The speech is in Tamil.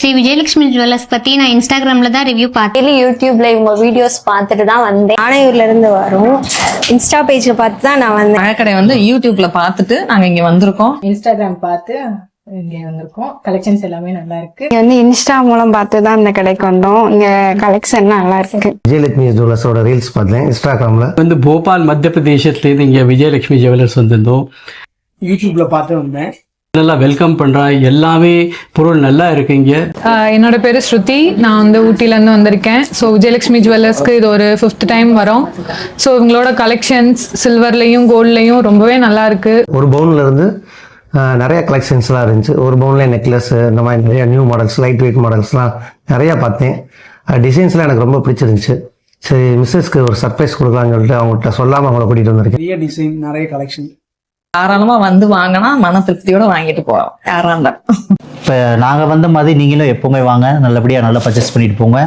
ஸ்ரீ விஜயலட்சுமி ஜுவல்லர்ஸ் பத்தி நான் இன்ஸ்டாகிராம்ல தான் ரிவ்யூ பார்த்தேன். யூடியூப்ல இவங்க வீடியோஸ் பார்த்துட்டு தான் வந்தேன். ஆனையூர்ல இருந்து வரும் இன்ஸ்டா பேஜ்ல பார்த்து தான் நான் வந்தேன். நகைக்கடை வந்து யூடியூப்ல பார்த்துட்டு நாங்க இங்க வந்திருக்கோம். இன்ஸ்டாகிராம் பார்த்து இங்க வந்திருக்கோம். கலெக்ஷன்ஸ் எல்லாமே நல்லா இருக்கு. இங்க வந்து இன்ஸ்டா மூலம் பார்த்து தான் இந்த கடைக்கு வந்தோம். இங்க கலெக்ஷன் நல்லா இருக்கு. விஜயலட்சுமி ஜுவல்லர்ஸோட ரீல்ஸ் பார்த்தேன் இன்ஸ்டாகிராம்ல. வந்து போபால் மத்திய பிரதேசத்துலேருந்து இங்கே விஜயலட்சுமி ஜுவல்லர்ஸ் வந்திருந்தோம். யூடியூப்ல பார்த்து வந்தேன். நல்லா வெல்கம் பண்றா, எல்லாமே பொருள் நல்லா இருக்கு இங்க. என்னோட பேரு ஸ்ருதி, நான் வந்து ஊட்டில இருந்து வந்திருக்கேன். ஸோ விஜயலட்சுமி ஜுவல்லர்ஸ்க்கு இது ஒரு 5th டைம் வரோம். ஸோ இவங்களோட கலெக்ஷன்ஸ் சில்வர்லையும் கோல்ட்லையும் ரொம்பவே நல்லா இருக்கு. ஒரு பவுன்ல இருந்து நிறைய கலெக்ஷன்ஸ்லாம் இருந்துச்சு. ஒரு பவுன்ல நெக்லஸ், இந்த மாதிரி நிறைய நியூ மாடல்ஸ், லைட் வெயிட் மாடல்ஸ்லாம் நிறையா பார்த்தேன். டிசைன்ஸ்லாம் எனக்கு ரொம்ப பிடிச்சிருந்துச்சு. சரி, மிஸ்ஸஸ்க்கு ஒரு சர்ப்ரைஸ் கொடுக்கலாம்னு சொல்லிட்டு அவங்கள்ட்ட சொல்லாமல் அவங்கள கூட்டிகிட்டு வந்திருக்கேன். நிறைய டிசைன், நிறைய கலெக்ஷன். தாராளமா வந்து வாங்கினா மன திருப்தியோட வாங்கிட்டு போறோம் யாராண்டா. இப்போ நாங்கள் வந்த மாதிரி நீங்களும் எப்பவுமே வாங்க, நல்லபடியாக நல்லா பர்ச்சேஸ் பண்ணிட்டு போங்க.